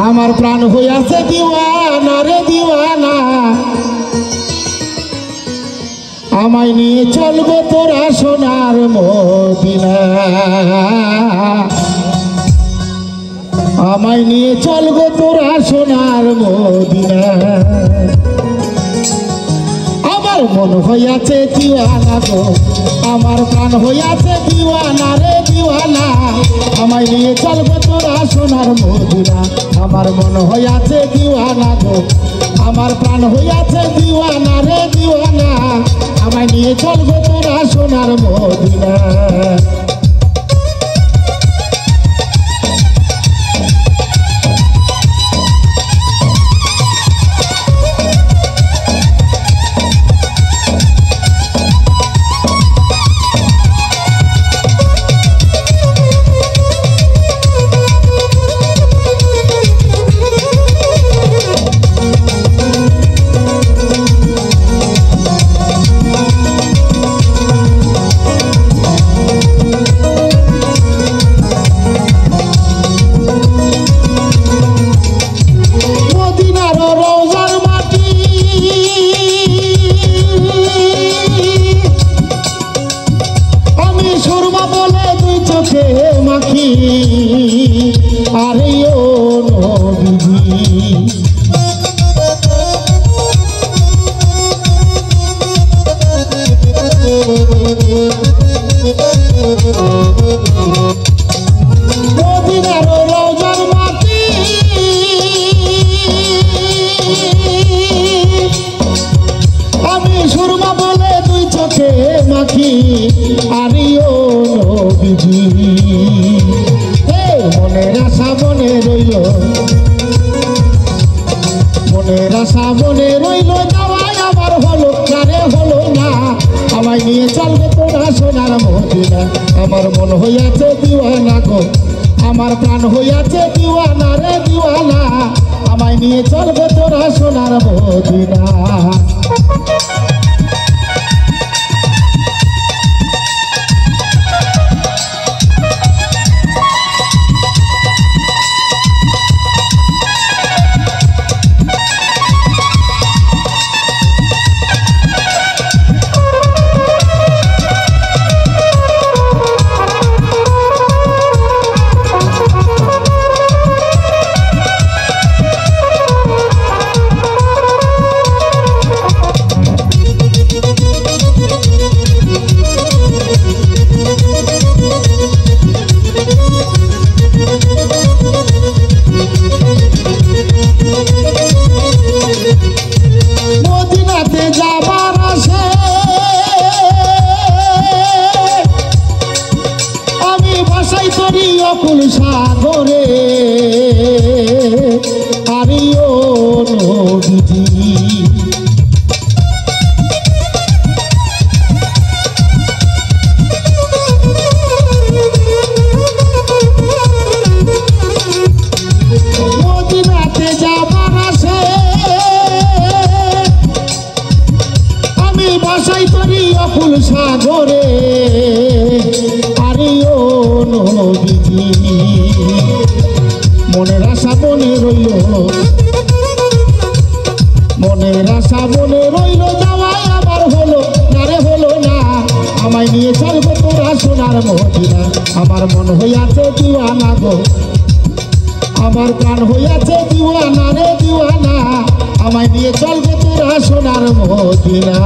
আমার প্রাণ হইয়াছে দিওয়ানা রে দিওয়ানা, আমায় নিয়ে চলবো তোরা সোনার মদিনা, আমায় নিয়ে চলবো তোরা সোনার মদিনা। আমার মন হইয়াছে দিওয়ানা গো, আমার প্রাণ হইয়াছে দিওয়ানা রে দিওয়ানা, আমায় নিয়ে চলবো তোরা সোনার মদিনা। আমার মন হইয়াছে দিওয়ানা গো, আমার প্রাণ হইয়াছে দিওয়ানা রে দিওয়ানা, আমায় নিয়ে চলবো তোরা সোনার মদিনা। আরে ও নবীজি, মদিনার রওজার মাটি আমি সুরমা বলে দুই চোখে মাখি। আরে ও নবীজি, মনের আশা মনে রইল, মনের আশা মনে রইল, যাওয়াই আমার হলো না রে হলো না, আমায় নিয়ে চলবে তোরা সোনার মদিনা। আমার মন হইয়াছে দিওয়ানা গো, আমার প্রাণ হইয়াছে দিওয়ানা রে দিওয়ানা, আমায় নিয়ে চলবে তোরা সোনার মদিনা। অকুল সাগরে আরে ও নবীজি, মদিনাতে যাবার আসে আমি বাসাই করি অকুল সাগরে। আরে ও নবীজি, মনের আশা মনে রইল, মনের আশা মনে রইল, যাওয়াই আমার হলো না রে হলো না, আমায় নিয়ে চলবো তোরা সোনার মদিনা। আমার মন হইয়াছে দিওয়ানা গো, আমার প্রাণ হইয়াছে দিওয়ানা রে দিওয়ানা, আমায় নিয়ে চলবো তোরা সোনার মদিনা।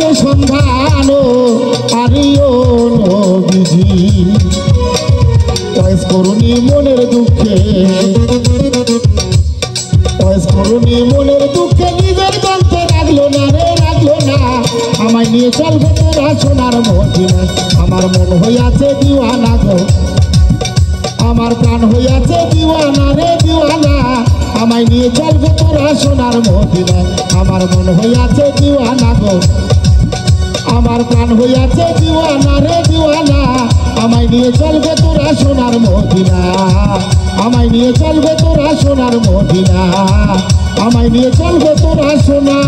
পাইলে সন্ধান আরিও নবীজি ওয়াইজ করুনি মনের দুঃখে ওয়াইজ করুনি মনের দুঃখে নিজের দন্তে রাখলো না রে রাখলো না আমায় নিয়ে চলবে তোরা সোনার মদিনা আমার মন হইয়াছে দিওয়ানা গো আমার প্রাণ হইয়াছে দিওয়ানা রে দিওয়ানা আমায় নিয়ে চলবে তোরা সোনার মদিনা আমার মন হইয়াছে দিওয়ানা গো আমার প্রাণ হইয়াছে দিওয়ানা রে দিওয়ানা আমায় নিয়ে চলবে তোরা সোনার মদিনা আমায় নিয়ে চলবে তোরা সোনার মদিনা আমায় নিয়ে চলবে তোরা সোনা